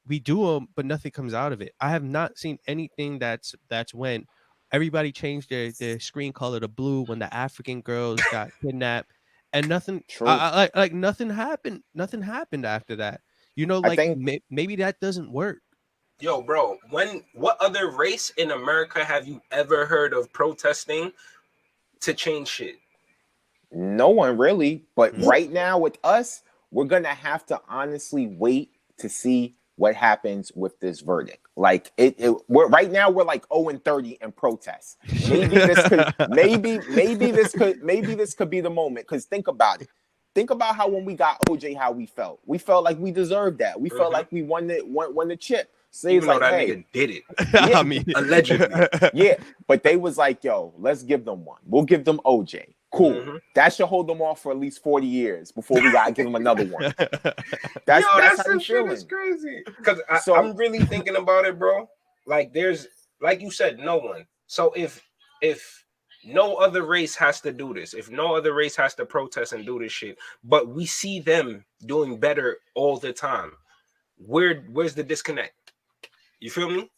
we do them, but nothing comes out of it. I have not seen anything that's when everybody changed their screen color to blue when the African girls got kidnapped, and nothing. Like nothing happened. Nothing happened after that. You know, like maybe that doesn't work. Yo, bro, what other race in America have you ever heard of protesting to change shit? No one really. But right now with us, we're gonna have to honestly wait to see what happens with this verdict. Like we're right now we're like 0-30 in protests. Maybe this could be the moment. Because think about it. Think about how when we got OJ, how we felt. We felt like we deserved that. We felt like we won the chip. So Even like, though that hey, nigga did it. I mean, allegedly. Yeah, but they was like, yo, let's give them one. We'll give them OJ. Cool. That should hold them off for at least 40 years before we gotta give them another one. That's how we feeling. It's crazy. Because I'm really thinking about it, bro. Like there's, like you said, no one. So if no other race has to do this, if no other race has to protest and do this shit, but we see them doing better all the time, where's the disconnect? You feel me?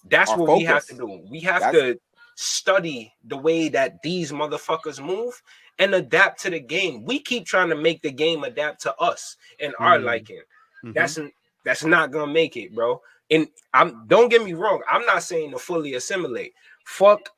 That's what we have to do. We have to study the way that these motherfuckers move and adapt to the game. We keep trying to make the game adapt to us and our liking. That's not gonna make it, bro. And don't get me wrong, I'm not saying to fully assimilate. Fuck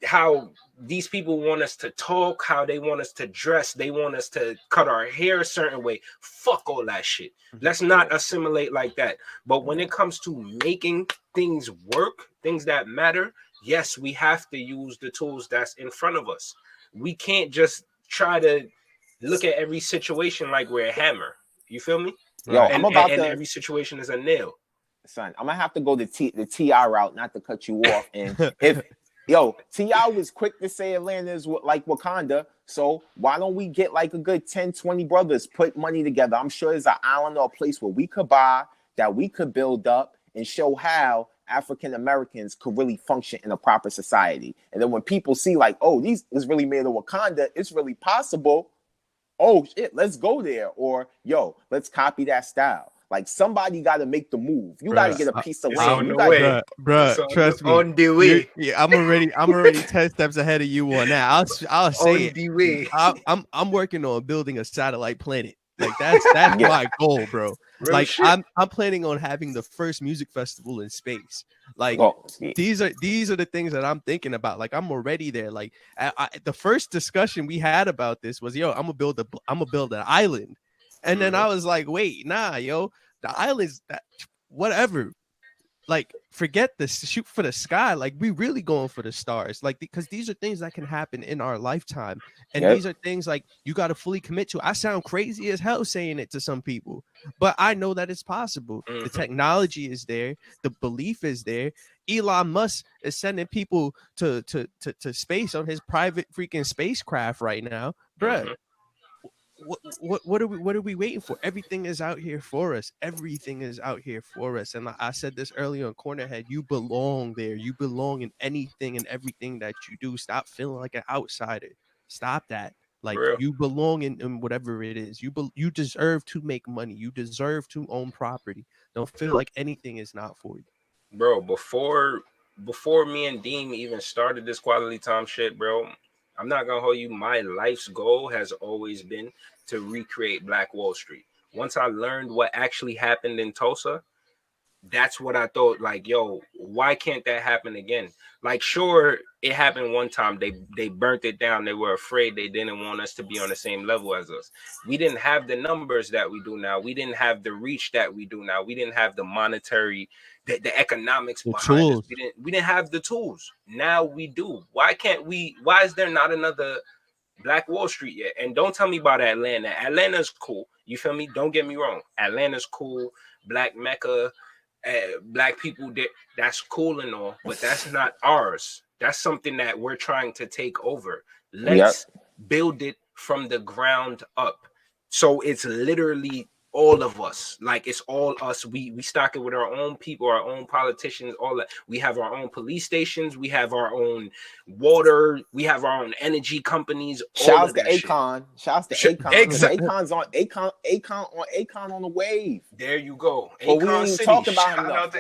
how these people want us to talk, how they want us to dress, they want us to cut our hair a certain way. Fuck all that shit. Let's not assimilate like that. But when it comes to making things work, things that matter, yes, we have to use the tools that's in front of us. We can't just try to look at every situation like we're a hammer. You feel me? Yo, and every situation is a nail. Son, I'm gonna have to go the T.I. route, not to cut you off. And if T.I. was quick to say Atlanta is like Wakanda, so why don't we get like a good 10, 20 brothers, put money together? I'm sure there's an island or a place where we could buy, that we could build up and show how African Americans could really function in a proper society. And then when people see like, oh, these is really made of Wakanda, it's really possible. Oh shit, let's go there. Or yo, let's copy that style. Like somebody got to make the move. You got to get a piece of land. You bruh, trust me. On the way. Yeah, I'm already 10 steps ahead of you on that. I'll say on the way. I'm working on building a satellite planet. Like that's my goal, bro. Real like shit. I'm planning on having the first music festival in space. Like these are the things that I'm thinking about. Like I'm already there. Like the first discussion we had about this was, yo, I'm gonna build an island. And then I was like, wait, nah, yo, the island's that whatever. Like, forget this, shoot for the sky. Like, we really going for the stars. Like, because these are things that can happen in our lifetime. And these are things like you got to fully commit to. I sound crazy as hell saying it to some people, but I know that it's possible. The technology is there. The belief is there. Elon Musk is sending people to space on his private freaking spacecraft right now, bruh. What are we waiting for? Everything is out here for us. Everything is out here for us. And I said this earlier on Cornerhead, you belong there. You belong in anything and everything that you do. Stop feeling like an outsider. Stop that. Like you belong in whatever it is. You deserve to make money. You deserve to own property. Don't feel like anything is not for you. Bro, before me and Deem even started this quality time shit, bro, I'm not gonna hold you. My life's goal has always been to recreate Black Wall Street. Once I learned what actually happened in Tulsa, that's what I thought, like, yo, why can't that happen again? Like, sure, it happened one time. They burnt it down. They were afraid. They didn't want us to be on the same level as us. We didn't have the numbers that we do now. We didn't have the reach that we do now. We didn't have the monetary, the economics behind us. We didn't have the tools. Now we do. Why is there not another Black Wall Street yet? And don't tell me about Atlanta. Atlanta's cool. You feel me? Don't get me wrong. Atlanta's cool. Black Mecca. Black people, that's cool and all, but that's not ours. That's something that we're trying to take over. Let's build it from the ground up. So it's literally all of us. Like, it's all us. We stock it with our own people, our own politicians, all that. We have our own police stations. We have our own water. We have our own energy companies. Shouts to Akon. Shouts to Akon. Exactly. Akon's on Akon on the wave. There you go. But we ain't talk about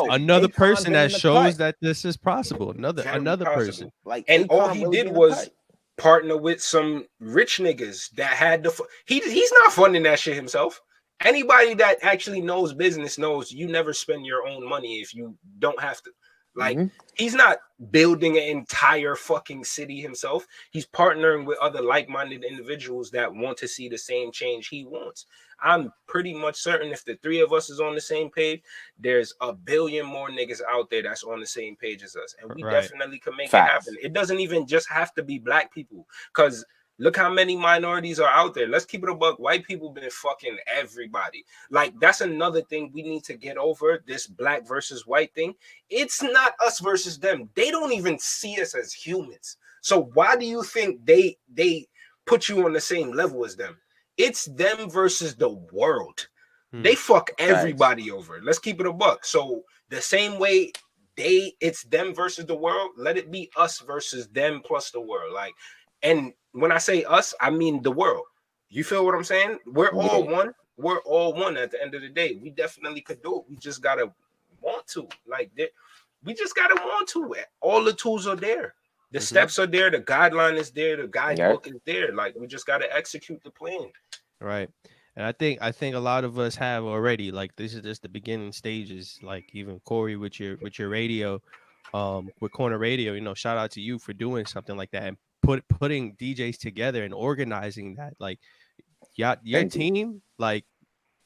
another person that shows that this is possible. Another person. Like, and Akon all he really did was partner with some rich niggas that had he's not funding that shit himself. Anybody that actually knows business knows you never spend your own money if you don't have to. Like, he's not building an entire fucking city himself. He's partnering with other like-minded individuals that want to see the same change he wants. I'm pretty much certain if the three of us is on the same page, there's a billion more niggas out there that's on the same page as us. And we definitely can make it happen. It doesn't even just have to be black people, because look how many minorities are out there. Let's keep it a buck. White people been fucking everybody. Like, that's another thing we need to get over, this black versus white thing. It's not us versus them. They don't even see us as humans. So why do you think they put you on the same level as them? It's them versus the world. They fuck everybody over. Let's keep it a buck. So the same way it's them versus the world, let it be us versus them plus the world. Like, and when I say us, I mean the world. You feel what I'm saying? We're all one. We're all one at the end of the day. We definitely could do it. We just gotta want to. Like, we just gotta want to. All the tools are there. The steps are there. The guideline is there. The guidebook is there. Like, we just gotta execute the plan. Right. And I think a lot of us have already. Like, this is just the beginning stages. Like, even Corey with your radio, with Corner Radio. You know, shout out to you for doing something like that and putting DJs together and organizing that. Like, your team, like,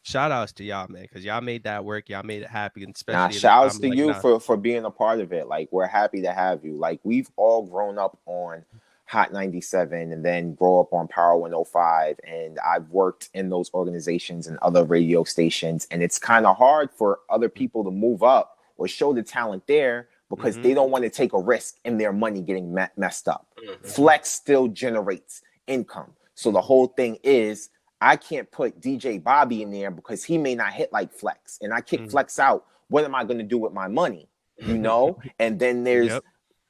shout outs to y'all, man, because y'all made that work. Y'all made it happen. Especially shout outs to you for being a part of it. Like, we're happy to have you. Like, we've all grown up on Hot 97 and then grow up on Power 105. And I've worked in those organizations and other radio stations. And it's kind of hard for other people to move up or show the talent there because they don't want to take a risk in their money getting messed up. Flex still generates income. So the whole thing is, I can't put DJ Bobby in there because he may not hit like Flex. And I kick Flex out. What am I going to do with my money? You know? And then there's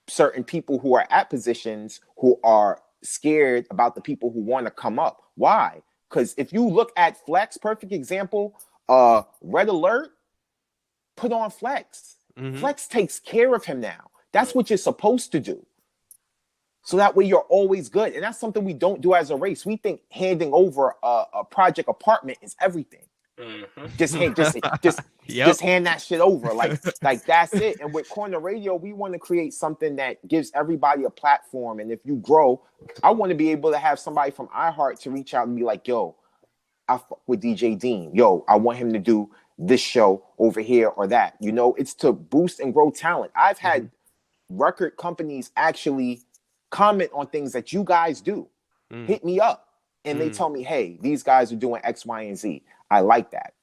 certain people who are at positions who are scared about the people who want to come up. Why? Because if you look at Flex, perfect example, Red Alert, put on Flex. Flex takes care of him now. That's what you're supposed to do. So that way you're always good. And that's something we don't do as a race. We think handing over a project apartment is everything. Just hand that shit over. Like that's it. And with Corner Radio, we want to create something that gives everybody a platform. And if you grow, I want to be able to have somebody from iHeart to reach out and be like, yo, I fuck with DJ Deem. Yo, I want him to do this show over here or that. You know, it's to boost and grow talent. I've had record companies actually comment on things that you guys do. Hit me up. And they tell me, hey, these guys are doing X, Y, and Z. I like that.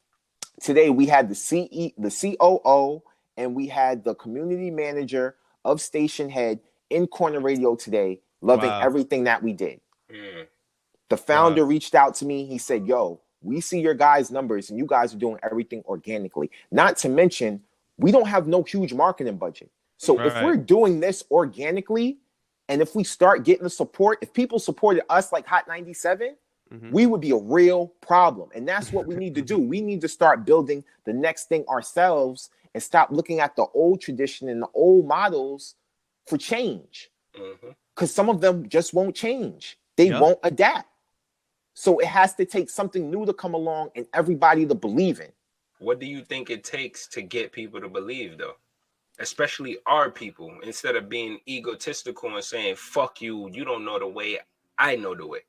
Today, we had the COO, and we had the community manager of Station Head in Corner Radio today, loving everything that we did. The founder reached out to me. He said, yo, we see your guys' numbers, and you guys are doing everything organically. Not to mention, we don't have no huge marketing budget. So if we're doing this organically, and if we start getting the support, if people supported us like Hot 97, we would be a real problem. And that's what we need to do. We need to start building the next thing ourselves and stop looking at the old tradition and the old models for change. Because some of them just won't change. They won't adapt. So it has to take something new to come along and everybody to believe in. What do you think it takes to get people to believe, though? Especially our people, instead of being egotistical and saying, fuck you, you don't know the way, I know the way.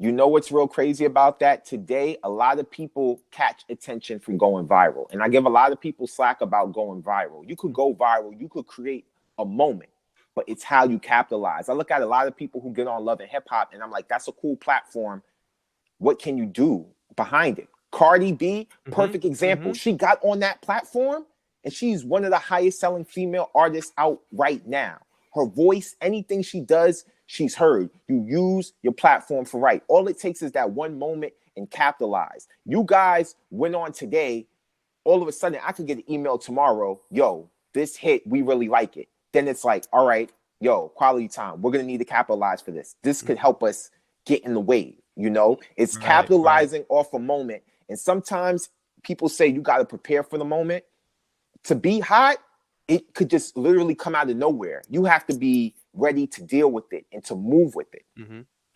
You know what's real crazy about that? Today, a lot of people catch attention from going viral. And I give a lot of people slack about going viral. You could go viral. You could create a moment, but it's how you capitalize. I look at a lot of people who get on Love and Hip Hop, and I'm like, that's a cool platform. What can you do behind it? Cardi B, perfect example. She got on that platform, and she's one of the highest selling female artists out right now. Her voice, anything she does, she's heard. You use your platform for right. All it takes is that one moment and capitalize. You guys went on today. All of a sudden, I could get an email tomorrow. Yo, this hit, we really like it. Then it's like, all right, yo, quality time. We're going to need to capitalize for this. This could help us get in the wave. You know, it's capitalizing off a moment. And sometimes people say you got to prepare for the moment. To be hot, it could just literally come out of nowhere. You have to be ready to deal with it and to move with it.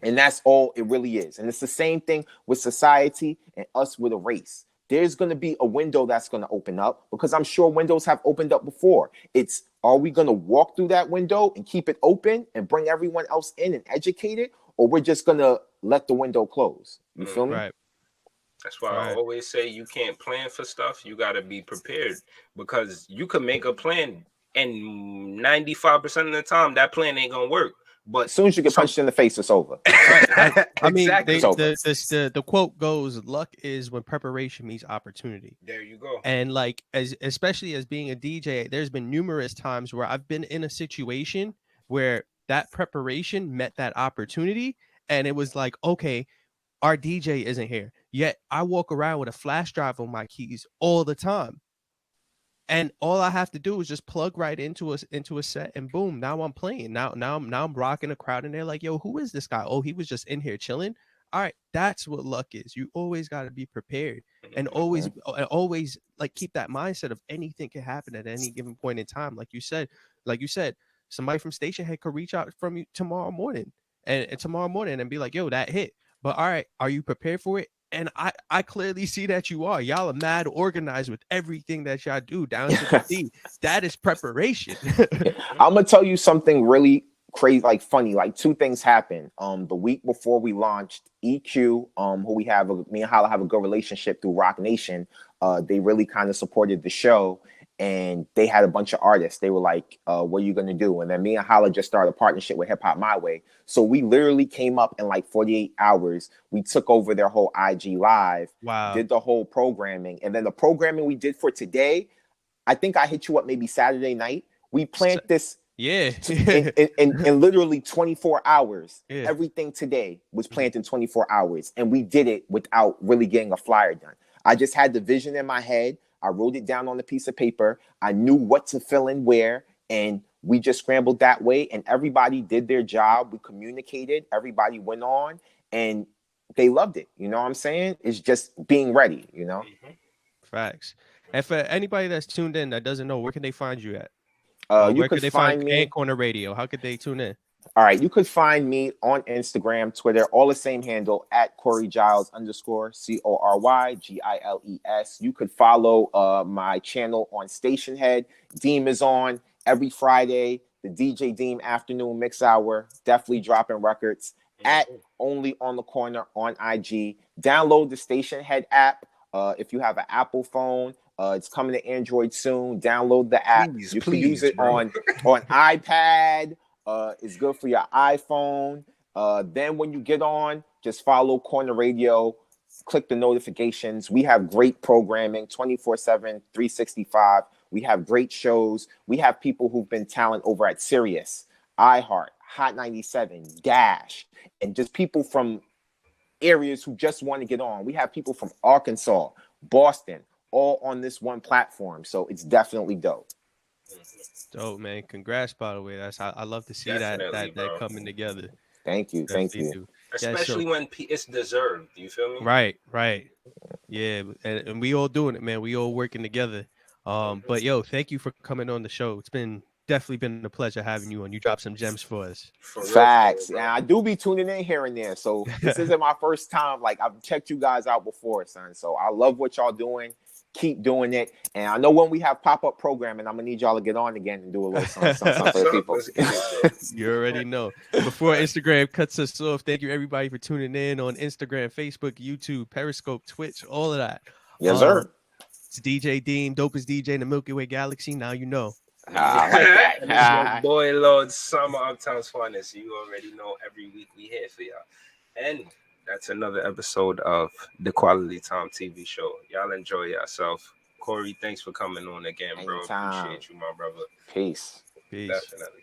And that's all it really is. And it's the same thing with society and us with a race. There's going to be a window that's going to open up because I'm sure windows have opened up before. It's Are we going to walk through that window and keep it open and bring everyone else in and educate it? Or we're just going to let the window close? You feel me? Right. That's why I always say you can't plan for stuff. You got to be prepared, because you could make a plan and 95% of the time that plan ain't going to work. But as soon as you get punched in the face, it's over. I mean, Exactly. the quote goes, luck is when preparation meets opportunity. There you go. And like, especially as being a DJ, there's been numerous times where I've been in a situation where that preparation met that opportunity. And it was like, okay, our DJ isn't here yet. I walk around with a flash drive on my keys all the time. And all I have to do is just plug right into a set, and boom, now I'm playing. Now I'm rocking a crowd, and they're like, "Yo, who is this guy? Oh, he was just in here chilling." All right, that's what luck is. You always got to be prepared, and always like keep that mindset of anything can happen at any given point in time. Like you said, somebody from Station Head could reach out from you tomorrow morning, and be like, "Yo, that hit." But all right, are you prepared for it? And I clearly see that you are. Y'all are mad organized with everything that y'all do down to the T. That is preparation. I'm gonna tell you something really crazy, like funny. Like two things happened. The week before we launched EQ, who me and Hala have a good relationship through Rock Nation. They really kind of supported the show, and they had a bunch of artists. They were like, "What are you gonna do?" And then me and Hala just started a partnership with Hip Hop My Way. So we literally came up in like 48 hours. We took over their whole IG live. Wow. Did the whole programming, and then the programming we did for today. I think I hit you up maybe Saturday night. We planned this. Yeah. in literally 24 hours. Yeah. Everything today was planned in 24 hours. And we did it without really getting a flyer done. I just had the vision in my head. I wrote it down on a piece of paper. I knew what to fill in where. And we just scrambled that way. And everybody did their job. We communicated. Everybody went on. And they loved it. You know what I'm saying? It's just being ready, you know? Facts. And for anybody that's tuned in that doesn't know, where can they find you at? You could find me at Corner Radio. How could they tune in? All right, you could find me on Instagram, Twitter, all the same handle at Corey Giles _ CORYGILES. You could follow my channel on Station Head. Deem is on every Friday, the DJ Deem afternoon mix hour. Definitely dropping records at Only on the Corner on IG. Download the Station Head app if you have an Apple phone. It's coming to Android soon. Download the app. You can use it on iPad. It's good for your iPhone. Then when you get on, just follow Corner Radio. Click the notifications. We have great programming 24/7, 365. We have great shows. We have people who've been talent over at Sirius, iHeart, Hot 97, Dash, and just people from areas who just want to get on. We have people from Arkansas, Boston, all on this one platform. So it's definitely dope. Dope, man. Congrats, by the way. I love to see that coming together. Thank you. Definitely Thank you. do. Especially when it's deserved. You feel me? Right. Yeah. And we all doing it, man. We all working together. But yo, thank you for coming on the show. It's definitely been a pleasure having you on. You dropped some gems for us. Facts. And I do be tuning in here and there. So this isn't my first time. Like, I've checked you guys out before, son. So I love what y'all doing. Keep doing it. And I know when we have pop-up programming, I'm gonna need y'all to get on again and do a little something for the people. You already know. Before Instagram cuts us off, thank you everybody for tuning in on Instagram, Facebook, YouTube, Periscope, Twitch, all of that. Yes, sir. It's DJ Deem, dopest DJ in the Milky Way galaxy. Now you know. I like that. Your boy LAUD, Summer Uptown's Finest. You already know every week we here for y'all. And that's another episode of the Quality Time TV show. Y'all enjoy yourself. Corey, thanks for coming on again, bro. Anytime. Appreciate you, my brother. Peace. Peace. Definitely.